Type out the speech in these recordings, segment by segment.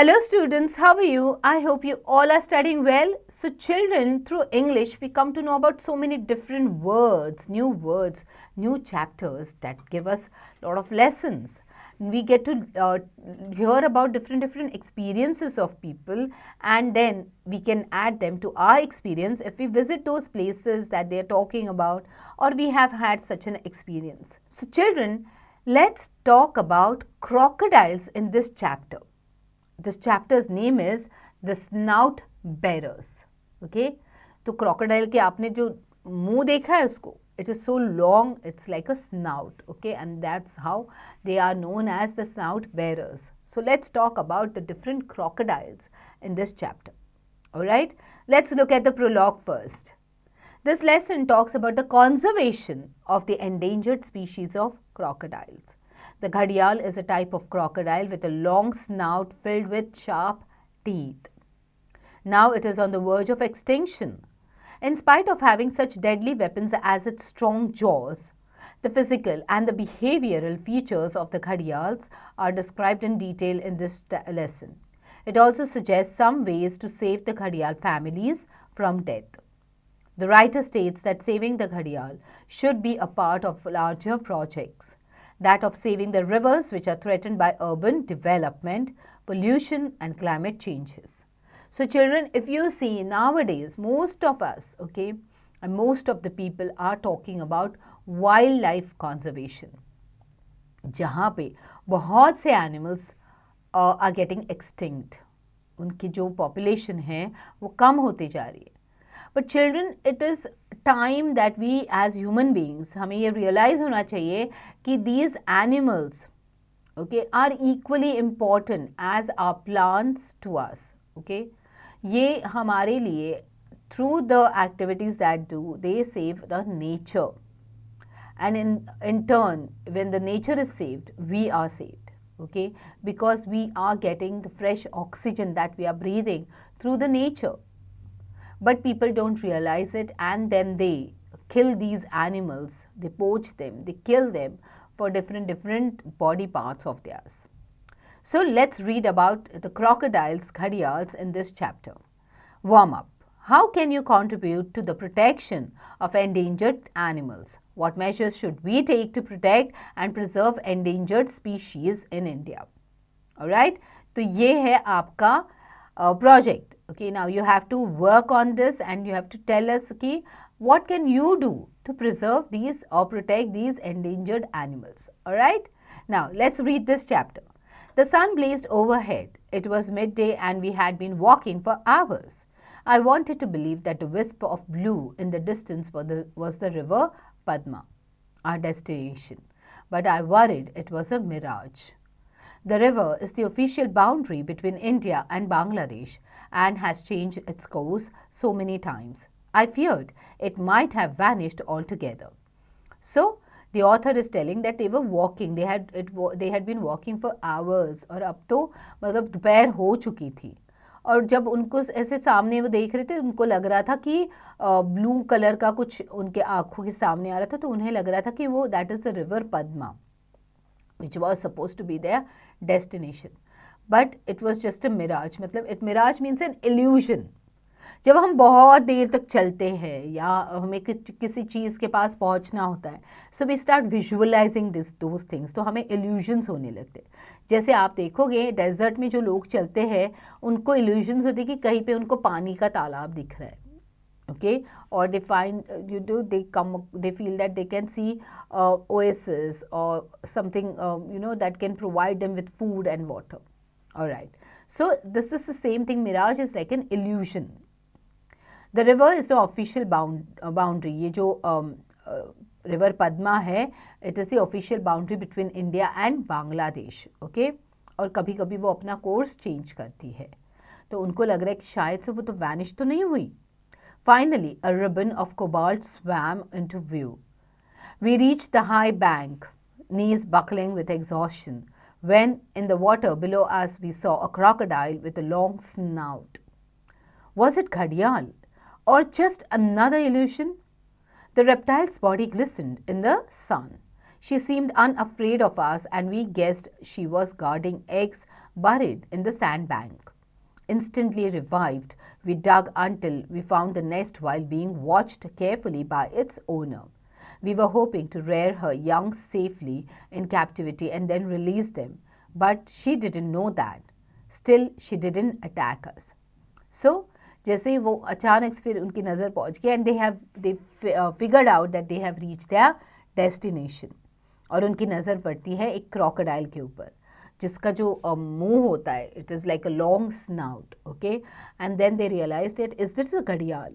Hello students, how are you? I hope you all are studying well. So children, through English, we come to know about so many different words, new chapters that give us a lot of lessons. We get to hear about different experiences of people, and then we can add them to our experience if we visit those places that they are talking about, or we have had such an experience. So children, let's talk about crocodiles in this chapter. This chapter's name is the Snout Bearers. Okay, तो crocodile के आपने जो मुंह देखा है उसको, it is so long, it's like a snout. Okay, and that's how they are known as the Snout Bearers. So let's talk about the different crocodiles in this chapter. All right, let's look at the prologue first. This lesson talks about the conservation of the endangered species of crocodiles. The Gharial is a type of crocodile with a long snout filled with sharp teeth. Now it is on the verge of extinction. In spite of having such deadly weapons as its strong jaws, the physical and the behavioral features of the Gharials are described in detail in this lesson. It also suggests some ways to save the Gharial families from death. The writer states that saving the Gharial should be a part of larger projects, that of saving the rivers which are threatened by urban development, pollution and climate changes. So children, if you see nowadays, most of us, okay, and most of the people are talking about wildlife conservation, जहाँ पे बहुत से animals are getting extinct. उनकी जो population है वो कम होते जा रही है. But children, it is time that we as human beings, हमें ये realize होना चाहिए कि these animals, okay, are equally important as our plants to us. Okay, ये हमारे लिए through the activities that do, they save the nature, and in turn, when the nature is saved, we are saved. Okay, because we are getting the fresh oxygen that we are breathing through the nature. But people don't realize it, and then they kill these animals, they poach them, they kill them for different body parts of theirs. So let's read about the crocodiles, Gharials in this chapter. Warm up. How can you contribute to the protection of endangered animals? What measures should we take to protect and preserve endangered species in India? Alright, तो ये है आपका project. Okay, now you have to work on this and you have to tell us, okay, what can you do to preserve these or protect these endangered animals. Alright, now let's read this chapter. The sun blazed overhead. It was midday and we had been walking for hours. I wanted to believe that the wisp of blue in the distance was the river Padma, our destination, but I worried it was a mirage. The river is the official boundary between India and Bangladesh and has changed its course so many times. I feared it might have vanished altogether. So, the author is telling that they were walking, they had been walking for hours, और अब तो मतलब दोपहर हो चुकी थी, और जब उनको ऐसे सामने वो देख रहे थे, उनको लग रहा था कि ब्लू कलर का कुछ उनके आँखों के सामने आ रहा था, तो उन्हें लग रहा था कि वो that is the river Padma, which was supposed to be their destination. But it was just a mirage. मतलब mirage means an illusion. जब हम बहुत देर तक चलते हैं या हमें किसी चीज़ के पास पहुंचना होता है, so we start visualizing those things, तो हमें illusions होने लगते हैं. जैसे आप देखोगे डेजर्ट में जो लोग चलते हैं उनको illusions होते हैं कि कहीं पे उनको पानी का तालाब दिख रहा है. Okay, or they find they feel that they can see oasis or something that can provide them with food and water. All right, so this is the same thing. Mirage is like an illusion. The river is the official boundary. ये जो river Padma है, it is the official boundary between India and Bangladesh. Okay, और कभी कभी वो अपना course change करती है, तो उनको लग रहा है कि शायद से वो तो vanish तो नहीं हुई. Finally, a ribbon of cobalt swam into view. We reached the high bank, knees buckling with exhaustion, when in the water below us we saw a crocodile with a long snout. Was it Gharial or just another illusion? The reptile's body glistened in the sun. She seemed unafraid of us, and we guessed she was guarding eggs buried in the sandbank. Instantly revived, we dug until we found the nest while being watched carefully by its owner. We were hoping to rear her young safely in captivity and then release them, but she didn't know that. Still, she didn't attack us. So, जैसे ही वो अचानक फिर उनकी नज़र पहुंच गई and they figured out that they have reach there destination, और उनकी नज़र पड़ती है एक क्रोकोडाइल के ऊपर जिसका जो मुंह होता है, it is like a long snout, okay, and then they realize that is this a घड़ियाल,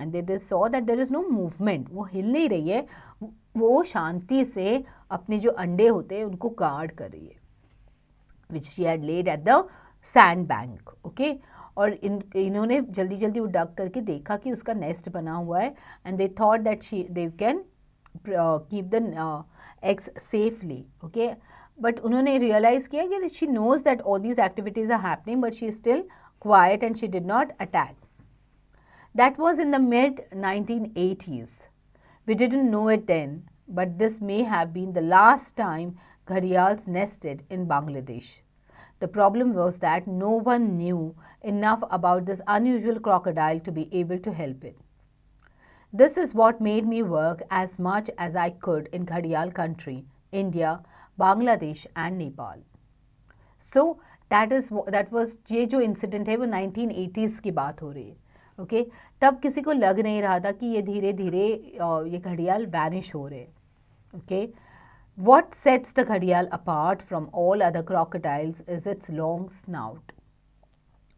and they saw that there is no movement, वो हिल नहीं रही है, वो शांति से अपने जो अंडे होते हैं उनको गार्ड कर रही है, which she had laid at the sand bank, okay. और इन्होंने जल्दी जल्दी वो डग करके देखा कि उसका नेस्ट बना हुआ है, and they thought that they can keep the eggs safely, okay, but उन्होंने रियलाइज़ किया कि she knows that all these activities are happening but she is still quiet and she did not attack. That was in the mid-1980s. We didn't know it then, but this may have been the last time gharials nested in Bangladesh. The problem was that no one knew enough about this unusual crocodile to be able to help it. This is what made me work as much as I could in Gharial country, India, Bangladesh and Nepal. So that was ये जो incident है वो 1980s की बात हो रही है, okay. तब किसी को लग नहीं रहा था कि ये धीरे धीरे ये घड़ियाल वैनिश हो रहे, okay. What sets the gharial apart from all other crocodiles is its long snout.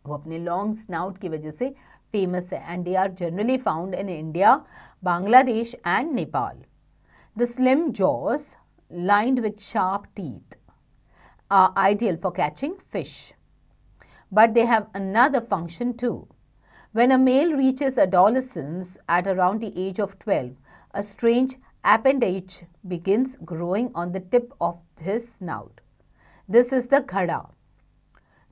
वो अपने long snout की वजह से famous है, and they are generally found in India, Bangladesh and Nepal. The slim jaws, lined with sharp teeth, are ideal for catching fish. But they have another function too. When a male reaches adolescence at around the age of 12, a strange appendage begins growing on the tip of his snout. This is the घड़ा.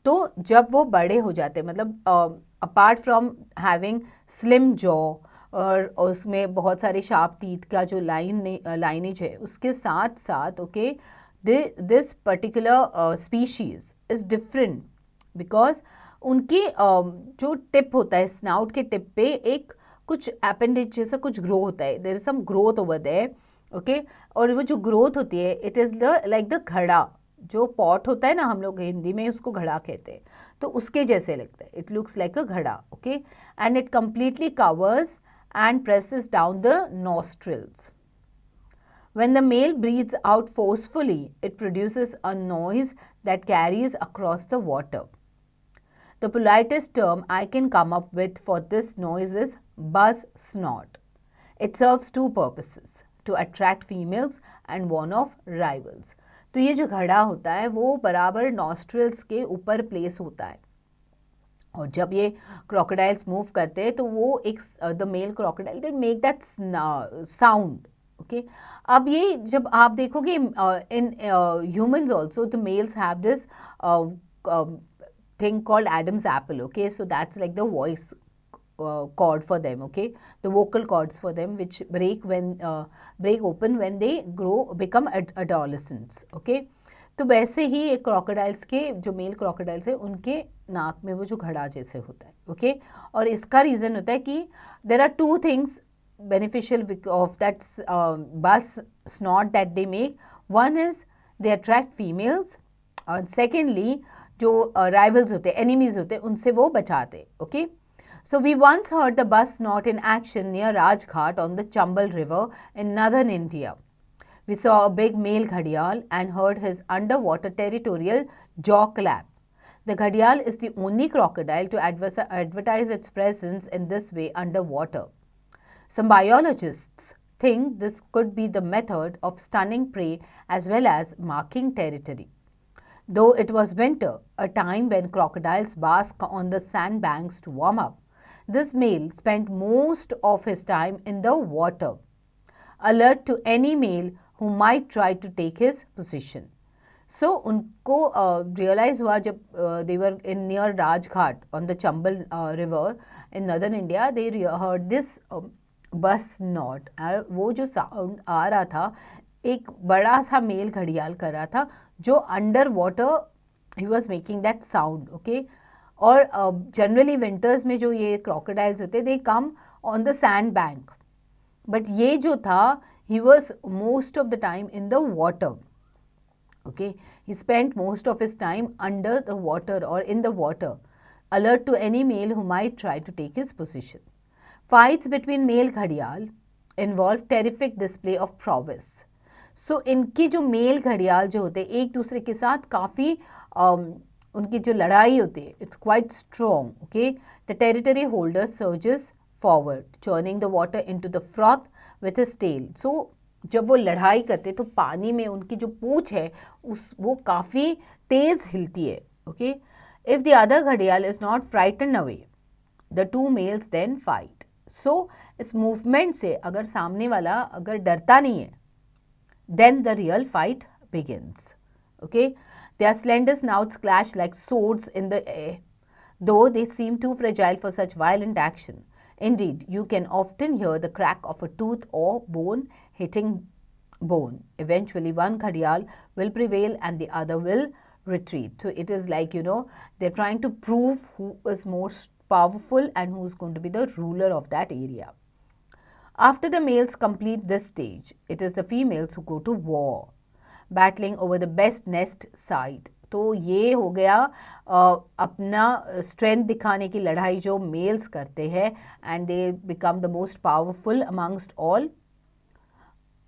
तो जब वो बड़े हो जाते, मतलब apart from having slim jaw और उसमें बहुत सारे शार्प टीथ का जो लाइनेज है, उसके साथ साथ, okay, this particular species is different because उनके जो टिप होता है, स्नाउट के टिप पे एक कुछ अपेंडेज जैसा कुछ ग्रो होता है, there is some growth over there, okay. और वो जो ग्रोथ होती है, it is the like the घड़ा, जो पॉट होता है ना, हम लोग हिंदी में उसको घड़ा कहते हैं, तो उसके जैसे लगता है, इट लुक्स लाइक अ घड़ा, okay, and it completely covers and presses down the nostrils. When the male breathes out forcefully, it produces a noise that carries across the water. The politest term I can come up with for this noise is buzz snort. It serves two purposes: to attract females and warn off rivals. तो ये जो घड़ा होता है वो बराबर nostrils के ऊपर प्लेस होता है, और जब ये क्रोकोडाइल्स मूव करते हैं तो वो एक the male crocodile they make that sound, okay. अब ये जब आप देखोगे in humans also the males have this thing called Adam's apple, okay, so that's like the voice cord for them, okay, the vocal cords for them which break open when they become adolescents, okay. तो वैसे ही एक crocodiles के जो mail crocodiles है उनके नाक में वो जो घड़ा जैसे होता है, ओके। और इसका रीज़न होता है कि there are two things beneficial of that बस snout that they make. One is they attract females, और सेकेंडली जो राइवल्स होते हैं, एनिमीज होते हैं, उनसे वो बचाते, okay. So we once heard the bus snort in action near Rajghat on the Chambal River in northern India. We saw a big male gharial and heard his underwater territorial jaw clap. The gharial is the only crocodile to advertise its presence in this way underwater. Some biologists think this could be the method of stunning prey as well as marking territory. Though it was winter, a time when crocodiles bask on the sandbanks to warm up, this male spent most of his time in the water, alert to any male who might try to take his position. So, उनको realize हुआ जब they were in near Rajghat on the Chambal river in northern India, they heard this bus snort. वो जो sound आ रहा था, एक बड़ा सा मेल घड़ियाल कर रहा था जो under water he was making that sound, okay. और जनरली विंटर्स में जो ये क्रोकोडाइल्स होते they come on the sand bank, but ये जो था he was most of the time in the water, okay. He spent most of his time under the water or in the water, alert to any male who might try to take his position. Fights between male घड़ियाल involve terrific display of prowess. So इनके जो mail घड़ियाल जो होते हैं एक दूसरे के साथ काफ़ी उनकी जो लड़ाई होती है it's quite strong, okay. The territory holder surges forward, churning the water into the froth with his tail. So जब वो लड़ाई करते तो पानी में उनकी जो पूंछ है वो काफ़ी तेज़ हिलती है, okay. If the other घड़ियाल is not frightened away, the two males then fight. So इस मूवमेंट से अगर सामने वाला अगर डरता नहीं है, then the real fight begins, okay. Their slender snouts clash like swords in the air, though they seem too fragile for such violent action. Indeed, you can often hear the crack of a tooth or bone hitting bone. Eventually, one gharial will prevail and the other will retreat. So it is like, they're trying to prove who is most powerful and who's going to be the ruler of that area. After the males complete this stage, it is the females who go to war, battling over the best nest site. तो ये हो गया अपना strength दिखाने की लड़ाई जो mails करते हैं and they become the most powerful amongst all.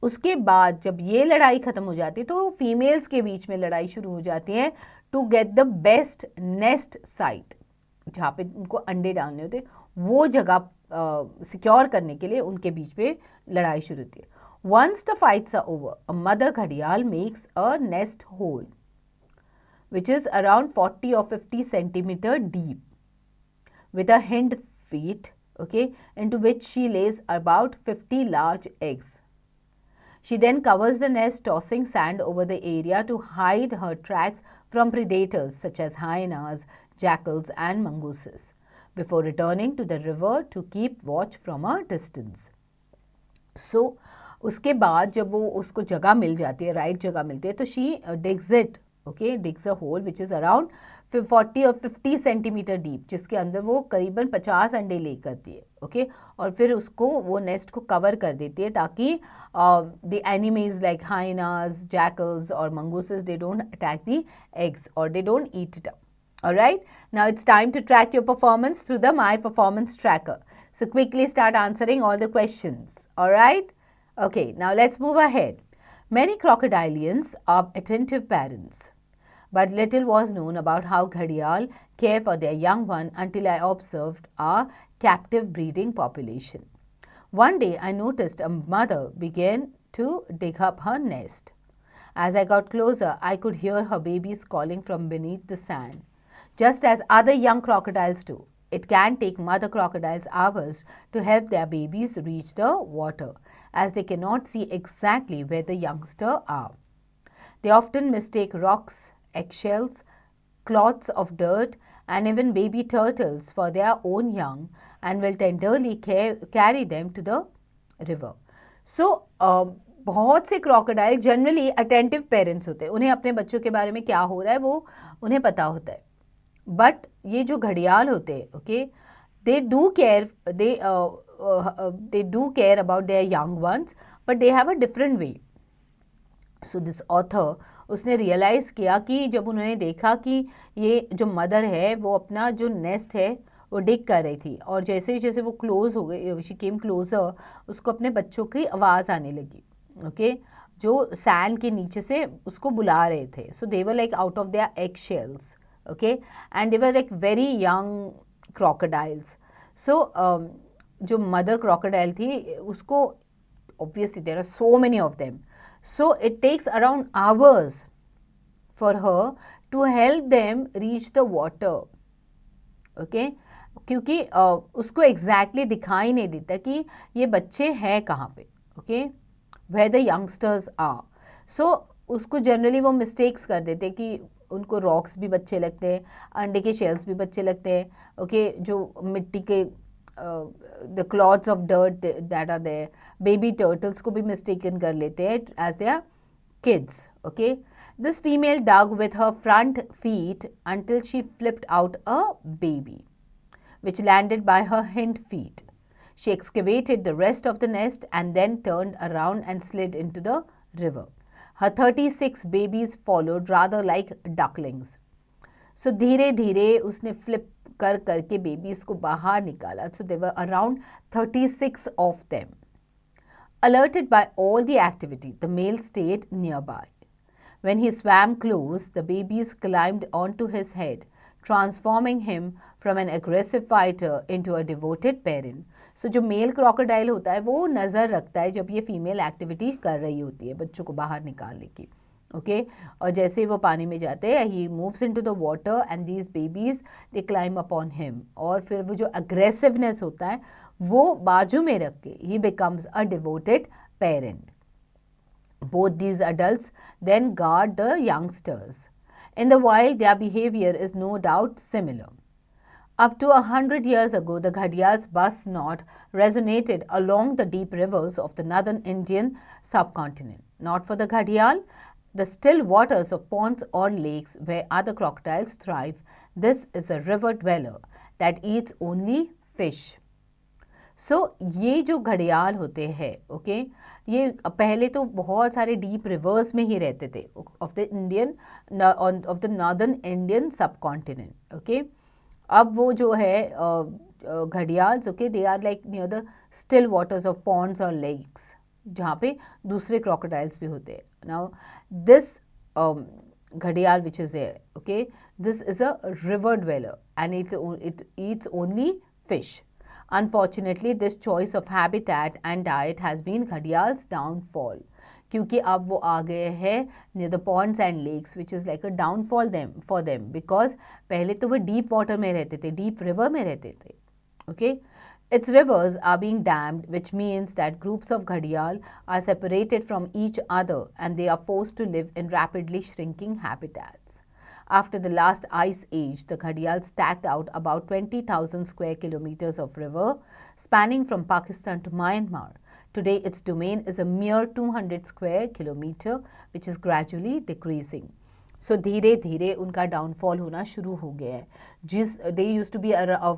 उसके बाद जब ये लड़ाई ख़त्म हो जाती है तो फीमेल्स के बीच में लड़ाई शुरू हो जाती है to get the best nest site, जहाँ पे उनको अंडे डालने होते वो जगह सिक्योर करने के लिए उनके बीच में लड़ाई शुरू होती है. Once the fights are over, a mother gharial makes a nest hole which is around 40 or 50 centimeter deep with a hind feet, okay, into which she lays about 50 large eggs. She then covers the nest, tossing sand over the area to hide her tracks from predators such as hyenas, jackals and mongooses, before returning to the river to keep watch from a distance. So, उसके बाद जब वो उसको जगह मिल जाती है, right जगह मिलती है, तो she digs it, okay, digs a hole which is around 40 और 50 सेंटीमीटर डीप, जिसके अंदर वो करीबन 50 अंडे ले करती है, ओके. और फिर उसको वो नेस्ट को कवर कर देती है ताकि the enemies like hyenas, jackals और mongooses they don't attack the eggs और they don't eat it up. Alright, now it's time to track your performance through the My Performance Tracker. So quickly start answering all the questions. Alright? Okay, now let's move ahead. Many crocodilians are attentive parents, but little was known about how gharial care for their young one until I observed our captive breeding population. One day I noticed a mother began to dig up her nest. As I got closer, I could hear her babies calling from beneath the sand. Just as other young crocodiles do, it can take mother crocodiles hours to help their babies reach the water, as they cannot see exactly where the youngsters are. They often mistake rocks, eggshells, clots of dirt, and even baby turtles for their own young and will tenderly carry them to the river. So, बहुत से crocodile generally attentive parents होते हैं, उन्हें अपने बच्चों के बारे में क्या हो रहा है वो उन्हें पता होता है. बट ये जो घड़ियाल होते हैं, okay, they do care about their young ones, but they have a different way. So this author उसने रियलाइज़ किया कि जब उन्होंने देखा कि ये जो मदर है वो अपना जो नेस्ट है वो डिग कर रही थी और जैसे जैसे वो क्लोज हो गई, शी केम क्लोजर, उसको अपने बच्चों की आवाज़ आने लगी, ओके, जो सैंड के नीचे से उसको बुला रहे थे. So they were like out of their egg shells, okay, and they were like very young crocodiles. So जो mother crocodile थी उसको obviously there are so many of them, so it takes around hours for her to help them reach the water, okay, क्योंकि उसको exactly दिखाई नहीं देता कि ये बच्चे हैं कहाँ पे, okay, where the youngsters are. So उसको जनरली वो मिस्टेक्स कर देते कि उनको रॉक्स भी बच्चे लगते हैं, अंडे के शेल्स भी बच्चे लगते हैं, ओके, जो मिट्टी के the clods of dirt that are there. Baby turtles को भी mistaken कर लेते हैं as their kids. Okay, this female dug with her front feet until she flipped out a baby, which landed by her hind feet. She excavated the rest of the nest and then turned around and slid into the river. Her 36 babies followed, rather like ducklings. So धीरे धीरे उसने flip कर करके babies को बाहर निकाला. So there were around 36 of them. Alerted by all the activity, the male stayed nearby. When he swam close, the babies climbed onto his head, transforming him from an aggressive fighter into a devoted parent. So जो mail crocodile होता है वो नज़र रखता है जब ये female activity कर रही होती है बच्चों को बाहर निकालने की. ओके और जैसे ही वो पानी में जाते हैं he moves into the water and these babies they climb upon him. और फिर वो जो अग्रेसिवनेस होता है वो बाजू में रख के ही becomes a devoted parent. Both these adults then guard the youngsters. In the wild, their behavior is no doubt similar. Up to 100 years ago, the Gharial's buzz Snout resonated along the deep rivers of the northern Indian subcontinent. Not for the Gharial, the still waters of ponds or lakes where other crocodiles thrive. This is a river dweller that eats only fish. सो ये जो घड़ियाल होते हैं okay ये पहले तो बहुत सारे डीप रिवर्स में ही रहते थे of the Indian of the northern Indian subcontinent. Okay अब वो जो है gharials okay they are like near the still waters of ponds और लेक्स जहाँ पे दूसरे क्रोकोडाइल्स भी होते हैं. नाउ दिस घड़ियाल which is there okay this is a river dweller and it eats only fish. Unfortunately, this choice of habitat and diet has been Gharial's downfall. क्योंकि अब वो आ गए हैं near the ponds and lakes, which is like a downfall for them because पहले तो वो deep water में रहते थे, deep river में रहते थे. Okay, its rivers are being dammed, which means that groups of Gharial are separated from each other and they are forced to live in rapidly shrinking habitats. After the last ice age, the Gharial stacked out about 20,000 square kilometers of river spanning from Pakistan to Myanmar. Today, its domain is a mere 200 square kilometer, which is gradually decreasing. So, धीरे धीरे उनका downfall होना शुरू हो गया है. They use to be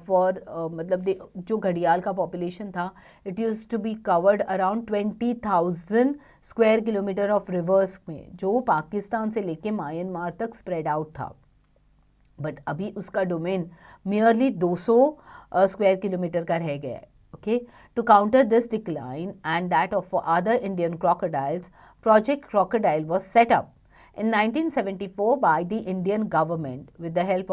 for मतलब जो घड़ियाल का पॉपुलेशन था it use to be covered around 20,000 square kilometre of rivers में जो पाकिस्तान से लेके म्यांमार तक स्प्रेड आउट था. बट अभी उसका डोमेन मियरली 200 स्क्वायर किलोमीटर का रह गया है. Okay, to counter this decline and that of other Indian crocodiles, Project Crocodile was set up in 1974 by the Indian government with the help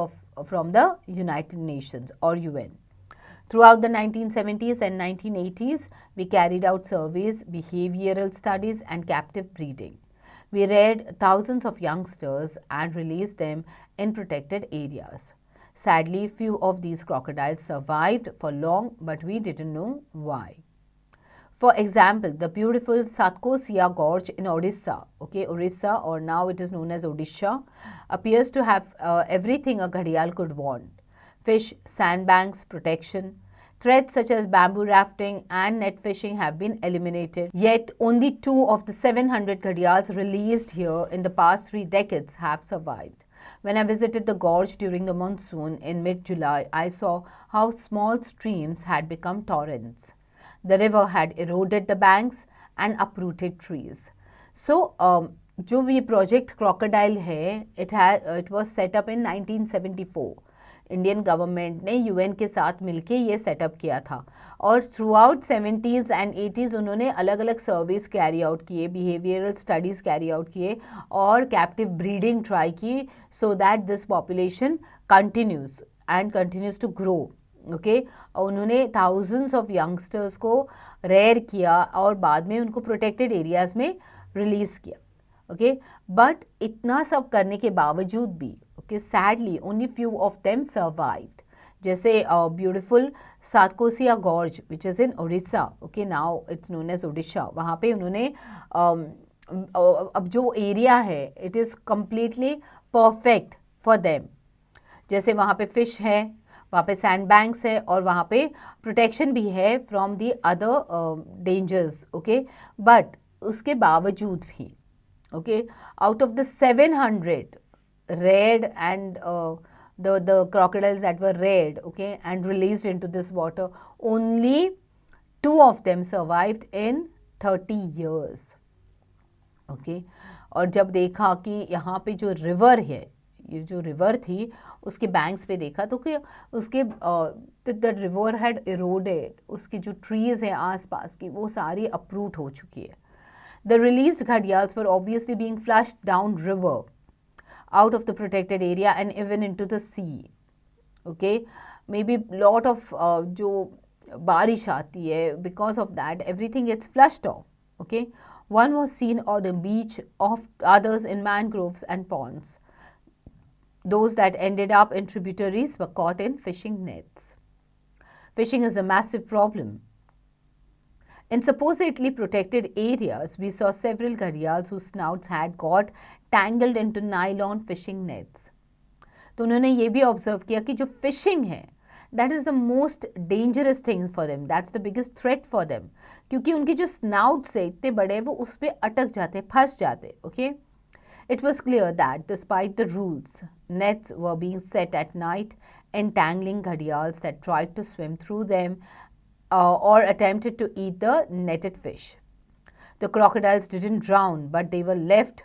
from the United Nations or UN. Throughout the 1970s and 1980s, we carried out surveys, behavioral studies and captive breeding. We reared thousands of youngsters and released them in protected areas. Sadly, few of these crocodiles survived for long, but we didn't know why. For example, the beautiful Satkosia Gorge in Odisha, okay, Orissa or now it is known as Odisha, appears to have everything a Gharial could want. Fish, sandbanks, protection. Threats such as bamboo rafting and net fishing have been eliminated. Yet, only 2 of the 700 Gharials released here in the past 3 decades have survived. When I visited the gorge during the monsoon in mid-July, I saw how small streams had become torrents. The river had eroded the banks and uprooted trees. So, जो ये project crocodile है, it was set up in 1974. Indian government ने UN के साथ मिलके ये setup किया था और through out 70s and 80s उन्होंने अलग अलग सर्विस कैरी आउट किए, बिहेवियरल स्टडीज़ कैरी आउट किए और कैप्टिव ब्रीडिंग ट्राई की so that this population continues to grow. Okay उन्होंने थाउजेंड्स ऑफ यंगस्टर्स को रेयर किया और बाद में उनको प्रोटेक्टेड एरियाज़ में रिलीज़ किया. ओके बट इतना सब करने के बावजूद भी okay sadly only few of them survived. जैसे beautiful Satkosia Gorge which is in Orissa, okay now it's known as Odisha, वहाँ पे उन्होंने अब जो एरिया है it is completely perfect for them. जैसे वहाँ पे फिश है, वहाँ पे सैंड बैंक्स है और वहाँ पे प्रोटेक्शन भी है from the other dangers, okay. But उसके बावजूद भी, okay, out of the 700 reared and the crocodiles that were reared, okay, and released into this water, only 2 of them survived in 30 years, okay. और जब देखा कि यहाँ पे जो रिवर है, ये जो रिवर थी उसके बैंक्स पे देखा तो कि उसके द रिवर हैड इरोडेड, उसकी जो ट्रीज हैं आसपास की वो सारी अपरूट हो चुकी है. The released gharials were obviously being flushed down river out of the protected area and even into the sea, okay. Maybe lot of जो बारिश आती है, because of that everything gets flushed off, okay. One was seen on the beach, of others in mangroves and ponds. Those that ended up in tributaries were caught in fishing nets. Fishing is a massive problem. In supposedly protected areas, we saw several gharials whose snouts had got tangled into nylon fishing nets. तो उन्होंने ये भी observe किया कि जो fishing है, that is the most dangerous thing for them, that's the biggest threat for them, क्योंकि उनकी जो snouts है इतने बड़े, वो उस पर अटक जाते, फंस जाते, okay. It was clear that despite the rules, nets were being set at night, entangling gharials that tried to swim through them or attempted to eat the netted fish. The crocodiles didn't drown, but they were left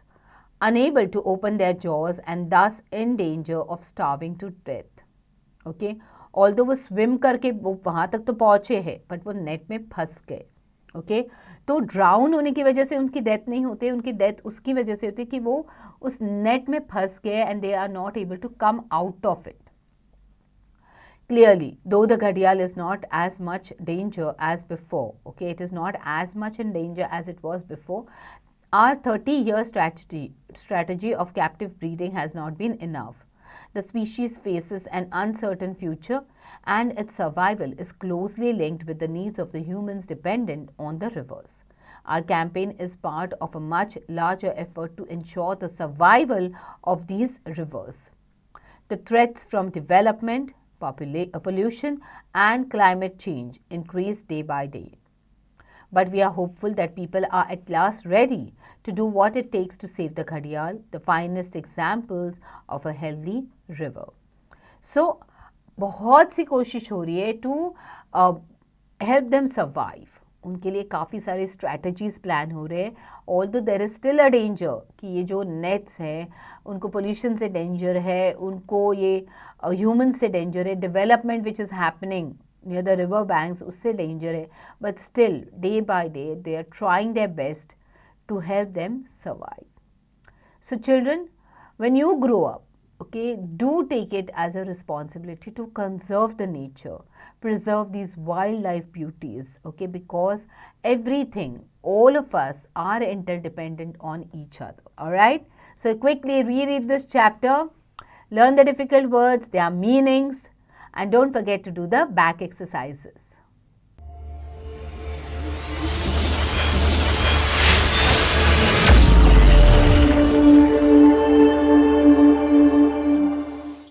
unable to open their jaws and thus in danger of starving to death. Okay, although वो swim करके वो वहाँ तक तो पहुँचे हैं, but वो net में फंस गए. ओके, तो ड्राउन होने की वजह से उनकी डेथ नहीं होती, उनकी डेथ उसकी वजह से होती है कि वो उस नेट में फंस गए and they are not able to come out of it. Clearly, though the gharial is not as much danger as before, okay, it is not as much in danger as it was before, our 30-year strategy of captive breeding has not been enough. The species faces an uncertain future and its survival is closely linked with the needs of the humans dependent on the rivers. Our campaign is part of a much larger effort to ensure the survival of these rivers. The threats from development, pollution and climate change increase day by day. But we are hopeful that people are at last ready to do what it takes to save the Gharial, the finest examples of a healthy river. So, बहुत सी कोशिश हो रही है to help them survive. उनके लिए काफ़ी सारे strategies plan हो रहे हैं. Although there is still a danger कि ये जो नेट्स हैं उनको पोल्यूशन से डेंजर है, उनको ये ह्यूमन से डेंजर है, development which is happening near the river banks उससे डेंजर है, but still day by day they are trying their best to help them survive. So children, when you grow up, okay, do take it as a responsibility to conserve the nature, preserve these wildlife beauties, okay, because everything, all of us are interdependent on each other. All right, so quickly reread this chapter, learn the difficult words, their meanings, and don't forget to do the back exercises.